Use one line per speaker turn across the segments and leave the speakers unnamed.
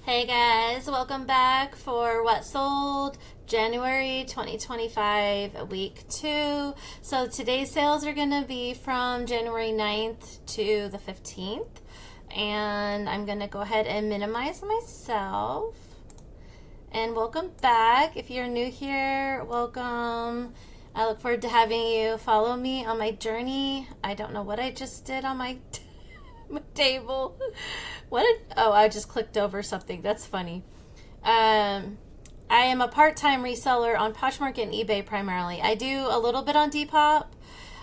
Hey guys, welcome back for what sold January 2025 week 2. So today's sales are going to be from January 9th to the 15th. And I'm going to go ahead and minimize myself. And welcome back. If you're new here, welcome. I look forward to having you follow me on my journey. I don't know what I just did on my my table. I just clicked over something. That's funny. I am a part-time reseller on Poshmark and eBay primarily. I do a little bit on Depop.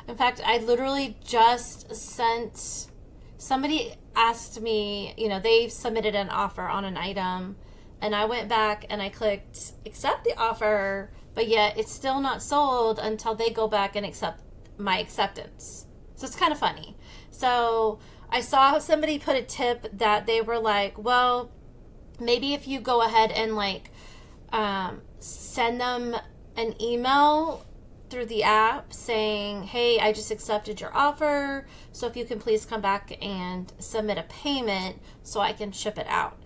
In fact, I literally just sent, somebody asked me, they submitted an offer on an item, and I went back and I clicked accept the offer, but yet it's still not sold until they go back and accept my acceptance. So it's kind of funny. So I saw somebody put a tip that they were like, well, maybe if you go ahead and send them an email through the app saying, hey, I just accepted your offer, so if you can please come back and submit a payment so I can ship it out.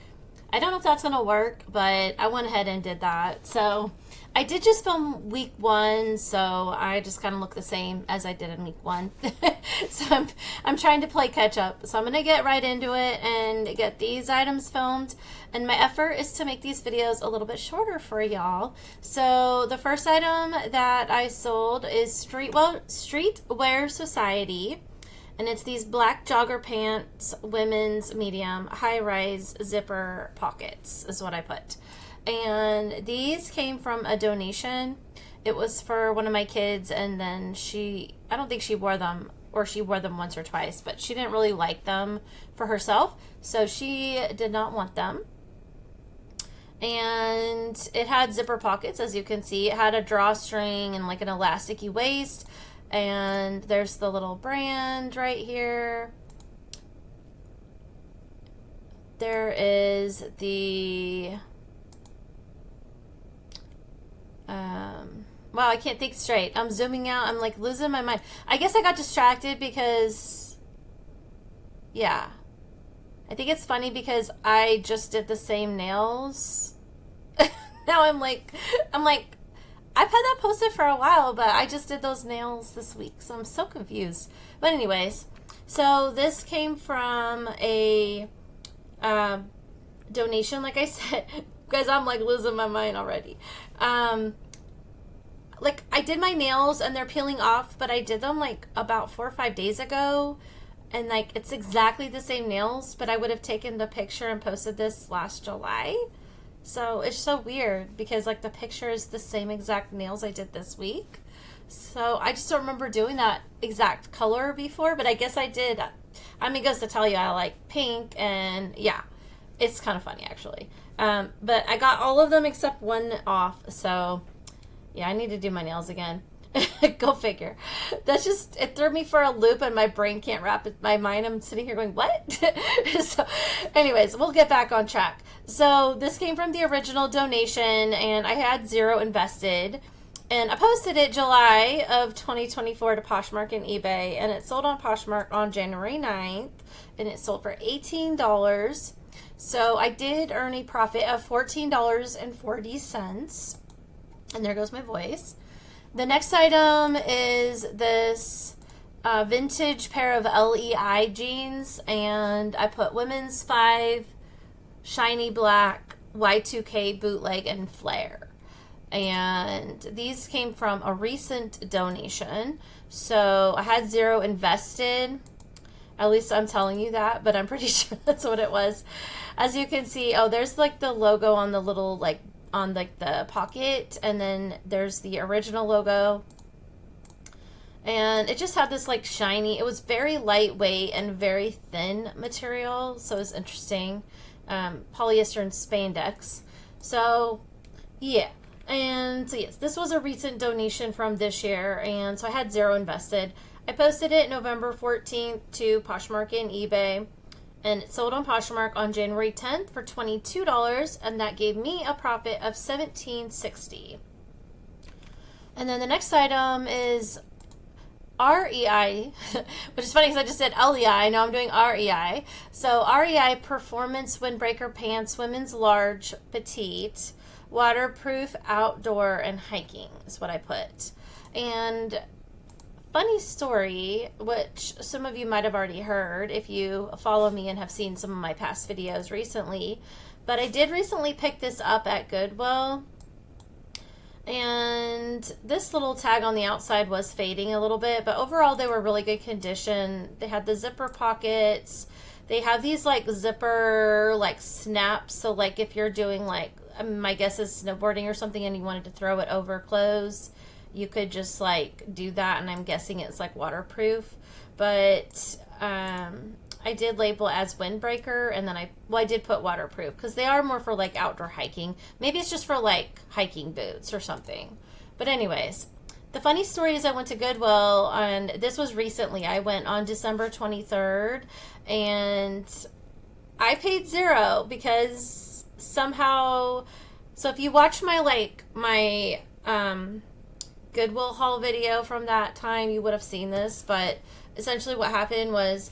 I don't know if that's going to work, but I went ahead and did that. So I did just film week 1, so I just kind of look the same as I did in week 1. So I'm trying to play catch up. So I'm going to get right into it and get these items filmed. And my effort is to make these videos a little bit shorter for y'all. So the first item that I sold is Streetwear Society. And it's these black jogger pants, women's medium, high-rise zipper pockets is what I put. And these came from a donation. It was for one of my kids, and then I don't think she wore them, or she wore them once or twice, but she didn't really like them for herself, so she did not want them. And it had zipper pockets, as you can see. It had a drawstring and like an elasticy waist. And there's the little brand right here. There is the, wow, I can't think straight. I'm zooming out. I'm like losing my mind. I guess I got distracted because, yeah. I think it's funny because I just did the same nails. Now I'm like, I've had that posted for a while, but I just did those nails this week, so I'm so confused. But anyways, so this came from a donation, like I said. Guys, I'm like losing my mind already. Like I did my nails and they're peeling off, but I did them like about 4 or 5 days ago. And like it's exactly the same nails, but I would have taken the picture and posted this last July. So it's so weird because like the picture is the same exact nails I did this week. So I just don't remember doing that exact color before, but I guess I did. I mean, it goes to tell you I like pink, and yeah, it's kind of funny actually. But I got all of them except one off. So yeah, I need to do my nails again. Go figure. That's just, it threw me for a loop and my brain can't wrap it. My mind, I'm sitting here going, what? So anyways, we'll get back on track. So this came from the original donation and I had 0 invested, and I posted it July of 2024 to Poshmark and eBay, and it sold on Poshmark on January 9th, and it sold for $18. So I did earn a profit of $14.40, and there goes my voice. The next item is this vintage pair of LEI jeans, and I put women's 5, shiny black, Y2K bootleg, and flare. And these came from a recent donation, so I had 0 invested. At least I'm telling you that, but I'm pretty sure that's what it was. As you can see, oh, there's like the logo on the little like on like the pocket, and then there's the original logo, and it just had this like shiny, it was very lightweight and very thin material, so it was interesting. Polyester and spandex. So yeah, and so yes, this was a recent donation from this year, and so I had 0 invested. I posted it November 14th to Poshmark and eBay, and it sold on Poshmark on January 10th for $22, and that gave me a profit of $17.60. And then the next item is REI, which is funny because I just said LEI. Now I'm doing REI. So REI Performance Windbreaker Pants, women's large, petite, waterproof, outdoor, and hiking is what I put. And funny story, which some of you might have already heard if you follow me and have seen some of my past videos recently, but I did recently pick this up at Goodwill. And this little tag on the outside was fading a little bit, but overall they were really good condition. They had the zipper pockets. They have these like zipper like snaps, so like if you're doing like, my guess is snowboarding or something and you wanted to throw it over clothes, you could just like do that, and I'm guessing it's like waterproof. But I did label as windbreaker, and then I did put waterproof because they are more for like outdoor hiking. Maybe it's just for like hiking boots or something. But anyways, the funny story is I went to Goodwill, and this was recently. I went on December 23rd, and I paid $0 because somehow, so if you watch my Goodwill haul video from that time, you would have seen this. But essentially what happened was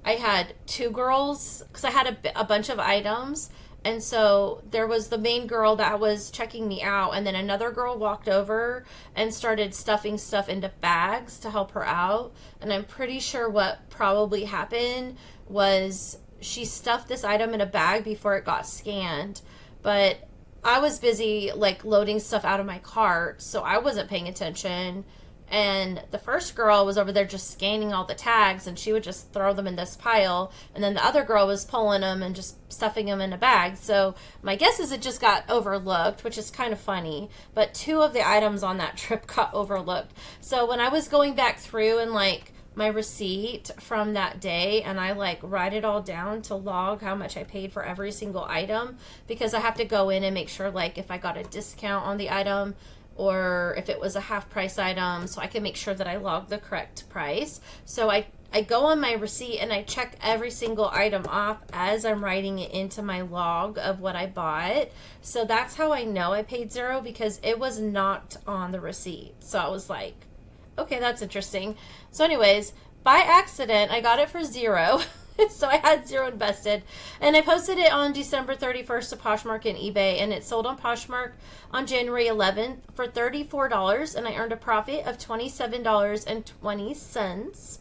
I had two girls, because I had a bunch of items, and so there was the main girl that was checking me out, and then another girl walked over and started stuffing stuff into bags to help her out. And I'm pretty sure what probably happened was she stuffed this item in a bag before it got scanned, but I was busy like loading stuff out of my cart, so I wasn't paying attention. And the first girl was over there just scanning all the tags, and she would just throw them in this pile, and then the other girl was pulling them and just stuffing them in a bag. So my guess is it just got overlooked, which is kind of funny, but 2 of the items on that trip got overlooked. So when I was going back through and like my receipt from that day, and I like write it all down to log how much I paid for every single item, because I have to go in and make sure like if I got a discount on the item or if it was a half price item, so I can make sure that I log the correct price. So I go on my receipt and I check every single item off as I'm writing it into my log of what I bought. So that's how I know I paid $0, because it was not on the receipt. So I was like, okay, that's interesting. So anyways, by accident, I got it for $0. So I had $0 invested, and I posted it on December 31st to Poshmark and eBay, and it sold on Poshmark on January 11th for $34, and I earned a profit of $27.20.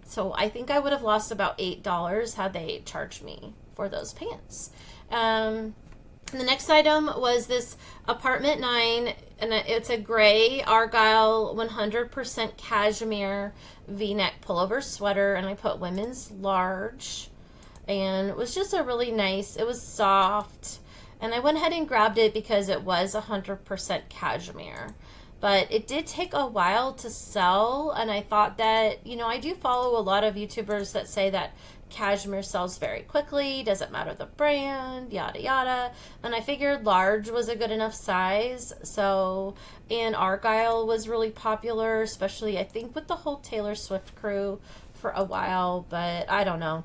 So I think I would have lost about $8 had they charged me for those pants. The next item was this Apartment 9, and it's a gray Argyle 100% cashmere V-neck pullover sweater, and I put women's large, and it was just a really nice, it was soft, and I went ahead and grabbed it because it was 100% cashmere. But it did take a while to sell, and I thought that, you know, I do follow a lot of YouTubers that say that cashmere sells very quickly, doesn't matter the brand, yada yada, and I figured large was a good enough size. So, and Argyle was really popular, especially I think with the whole Taylor Swift crew for a while, but I don't know.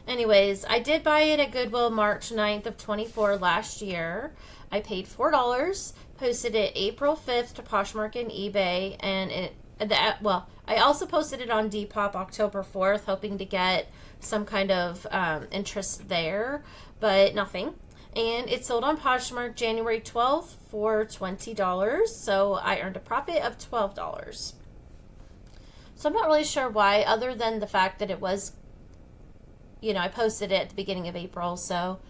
Anyways, I did buy it at Goodwill March 9th of 24 last year. I paid $4, posted it April 5th to Poshmark and eBay, and I also posted it on Depop October 4th, hoping to get some kind of interest there, but nothing. And it sold on Poshmark January 12th for $20, so I earned a profit of $12. So I'm not really sure why, other than the fact that it was, you know, I posted it at the beginning of April, so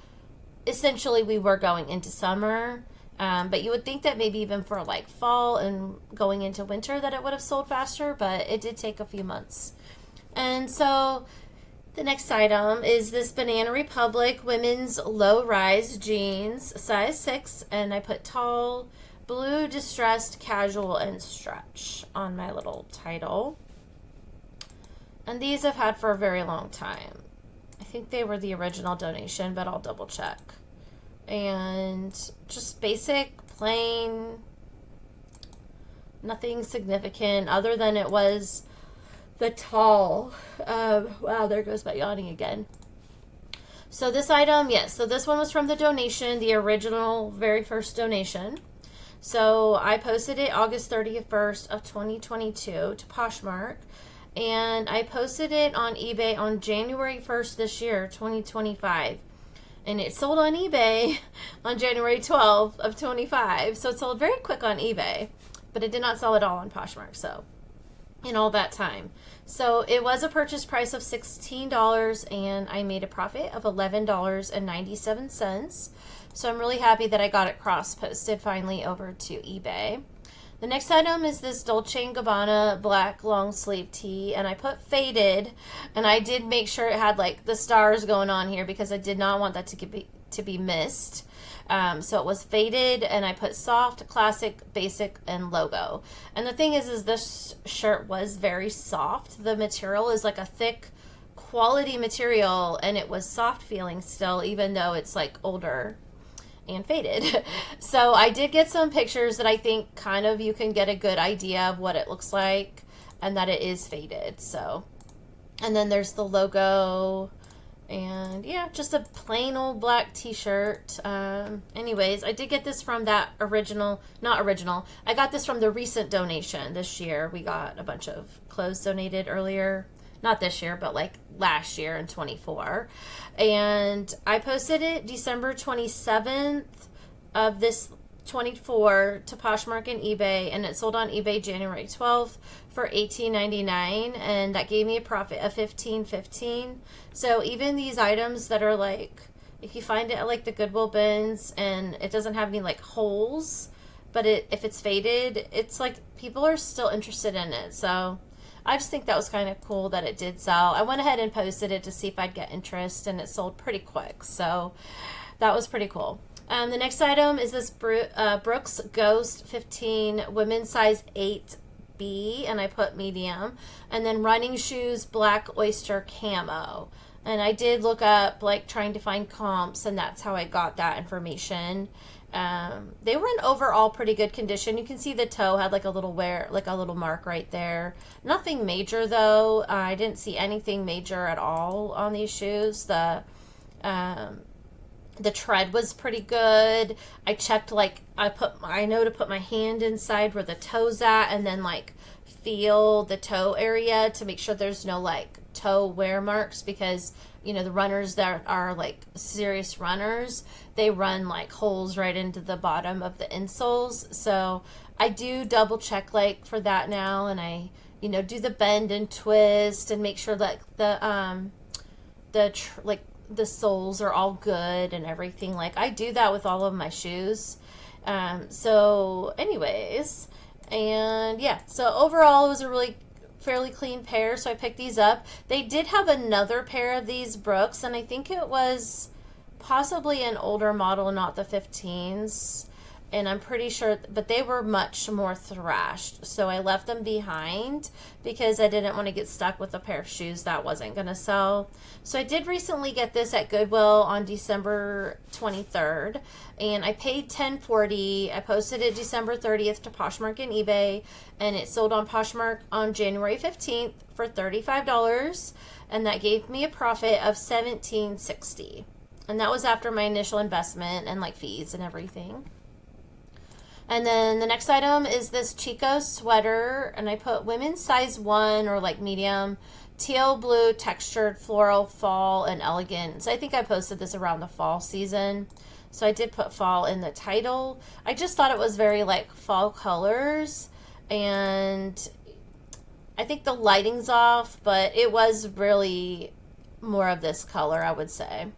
essentially we were going into summer. But you would think that maybe even for like fall and going into winter that it would have sold faster, but it did take a few months. And so the next item is this Banana Republic women's low-rise jeans, size 6, and I put tall, blue, distressed, casual, and stretch on my little title. And these I've had for a very long time. I think they were the original donation, but I'll double check. And just basic, plain, nothing significant other than it was the tall. Wow, there goes my yawning again. So this item, yes, so this one was from the donation, the original, very first donation. So I posted it August 31st of 2022 to Poshmark, and I posted it on eBay on January 1st this year, 2025. And it sold on eBay on January 12th of 25. So it sold very quick on eBay, but it did not sell at all on Poshmark. So in all that time. So it was a purchase price of $16 and I made a profit of $11.97. So I'm really happy that I got it cross-posted finally over to eBay. The next item is this Dolce & Gabbana black long sleeve tee, and I put faded, and I did make sure it had like the stars going on here because I did not want that to be missed. So it was faded, and I put soft, classic, basic, and logo. And the thing is this shirt was very soft. The material is like a thick quality material, and it was soft feeling still, even though it's like older and faded. So I did get some pictures that I think kind of you can get a good idea of what it looks like and that it is faded. So, and then there's the logo, and yeah, just a plain old black t-shirt. Anyways, I did get this from that not original, I got this from the recent donation this year. We got a bunch of clothes donated earlier, not this year, but like last year in 24. And I posted it December 27th of this 24 to Poshmark and eBay, and it sold on eBay January 12th for $18.99, and that gave me a profit of $15.15. So even these items that are like, if you find it at like the Goodwill bins and it doesn't have any like holes, but if it's faded, it's like people are still interested in it. So I just think that was kind of cool that it did sell. I went ahead and posted it to see if I'd get interest, and it sold pretty quick. So that was pretty cool. The next item is this Brooks Ghost 15 women's size 8B, and I put medium. And then running shoes, black oyster camo. And I did look up like trying to find comps, and that's how I got that information. They were in overall pretty good condition. You can see the toe had like a little mark right there. Nothing major though. I didn't see anything major at all on these shoes. The tread was pretty good. I checked, like I know to put my hand inside where the toe's at, and then like feel the toe area to make sure there's no like toe wear marks, because you know the runners that are like serious runners, they run like holes right into the bottom of the insoles. So I do double check like for that now, and I do the bend and twist and make sure that the soles are all good and everything. Like I do that with all of my shoes. So anyways, and yeah, so overall it was a really fairly clean pair, so I picked these up. They did have another pair of these Brooks, and I think it was possibly an older model, not the 15s, and I'm pretty sure, but they were much more thrashed, so I left them behind because I didn't want to get stuck with a pair of shoes that wasn't going to sell. So I did recently get this at Goodwill on December 23rd, and I paid $10.40. I posted it December 30th to Poshmark and eBay, and it sold on Poshmark on January 15th for $35, and that gave me a profit of $17.60. And that was after my initial investment and like fees and everything. And then the next item is this Chico sweater, and I put women's size 1 or like medium, teal blue textured floral fall and elegant. So I think I posted this around the fall season. So I did put fall in the title. I just thought it was very like fall colors, and I think the lighting's off, but it was really more of this color, I would say.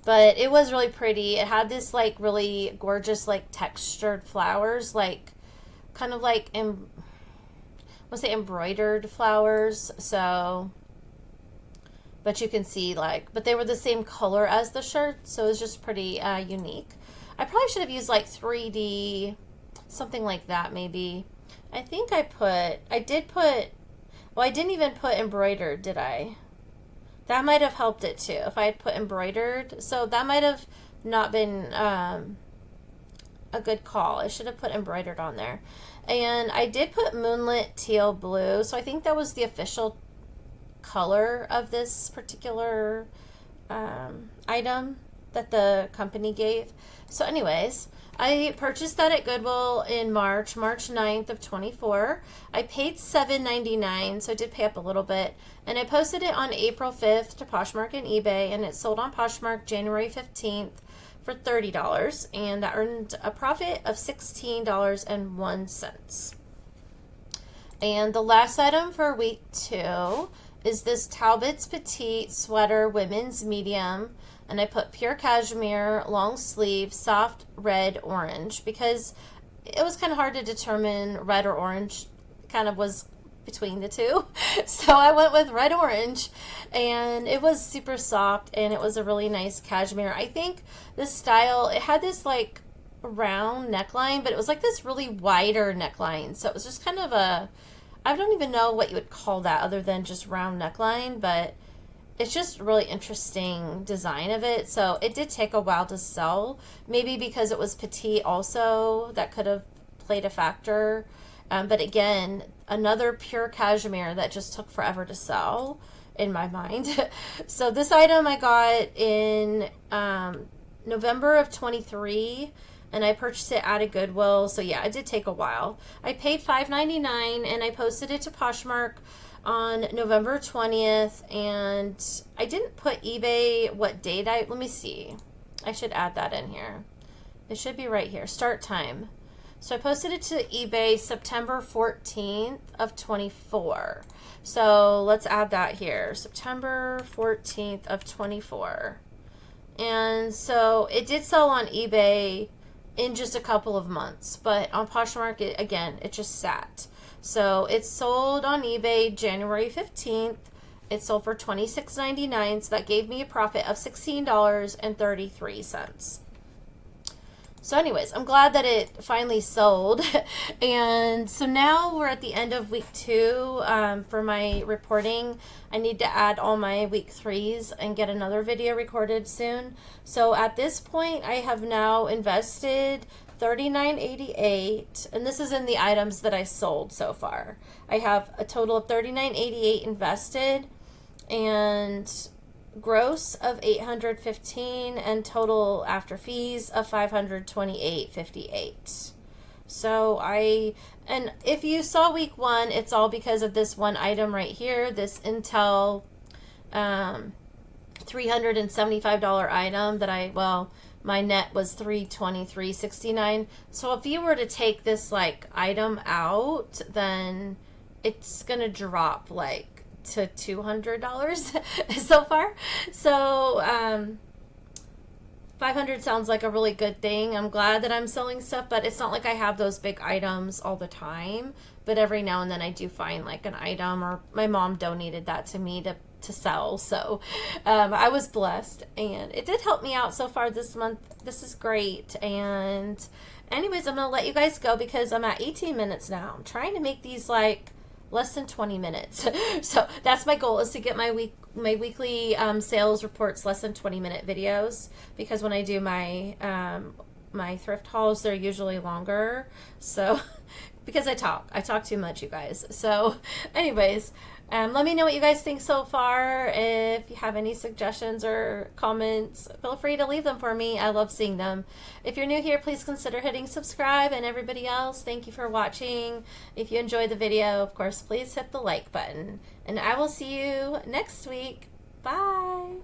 But it was really pretty. It had this like really gorgeous like textured flowers, like kind of like embroidered flowers. So, but you can see like, but they were the same color as the shirt, so it was just pretty unique. I probably should have used like 3D, something like that maybe. I think I didn't even put embroidered, did I? That might have helped it too if I had put embroidered. So that might have not been a good call. I should have put embroidered on there. And I did put moonlit teal blue. So I think that was the official color of this particular item. that the company gave. So anyways, I purchased that at Goodwill in March 9th of 24. I paid $7.99, so I did pay up a little bit. And I posted it on April 5th to Poshmark and eBay, and it sold on Poshmark January 15th for $30, and that earned a profit of $16.01. And the last item for week 2 is this Talbot's Petite Sweater Women's Medium. And I put pure cashmere, long sleeve, soft red orange, because it was kind of hard to determine red or orange. Kind of was between the two. So I went with red orange, and it was super soft, and it was a really nice cashmere. I think this style, it had this like round neckline, but it was like this really wider neckline. So it was just kind of a, I don't even know what you would call that other than just round neckline, but it's just really interesting design of it. So it did take a while to sell, maybe because it was petite also, that could have played a factor. But again, another pure cashmere that just took forever to sell in my mind. So this item I got in November of 23, and I purchased it at a Goodwill. So yeah, it did take a while. I paid $5.99, and I posted it to Poshmark on November 20th, and I didn't put eBay what date let me see. I should add that in here. It should be right here, start time. So I posted it to eBay September 14th of 24. So let's add that here, September 14th of 24. And so it did sell on eBay in just a couple of months, but on Poshmark, it just sat. So it sold on eBay January 15th. It sold for $26.99, so that gave me a profit of $16.33. So anyways, I'm glad that it finally sold. And so now we're at the end of week 2 for my reporting. I need to add all my week 3s and get another video recorded soon. So at this point, I have now invested $39.88, and this is in the items that I sold so far. I have a total of $39.88 invested, and gross of $815, and total after fees of $528.58. So and if you saw week 1, it's all because of this one item right here, this Intel $375 item that my net was $323.69. So if you were to take this like item out, then it's gonna drop like to $200 so far. So $500 sounds like a really good thing. I'm glad that I'm selling stuff, but it's not like I have those big items all the time. But every now and then I do find like an item, or my mom donated that to me to sell. So I was blessed, and it did help me out so far this month. This is great. And anyways, I'm gonna let you guys go because I'm at 18 minutes now. I'm trying to make these like less than 20 minutes. So that's my goal, is to get my weekly sales reports less than 20-minute videos, because when I do my my thrift hauls, they're usually longer. So because I talk too much, you guys. So anyways, let me know what you guys think so far. If you have any suggestions or comments, feel free to leave them for me. I love seeing them. If you're new here, please consider hitting subscribe, and everybody else, thank you for watching. If you enjoyed the video, of course, please hit the like button, and I will see you next week. Bye.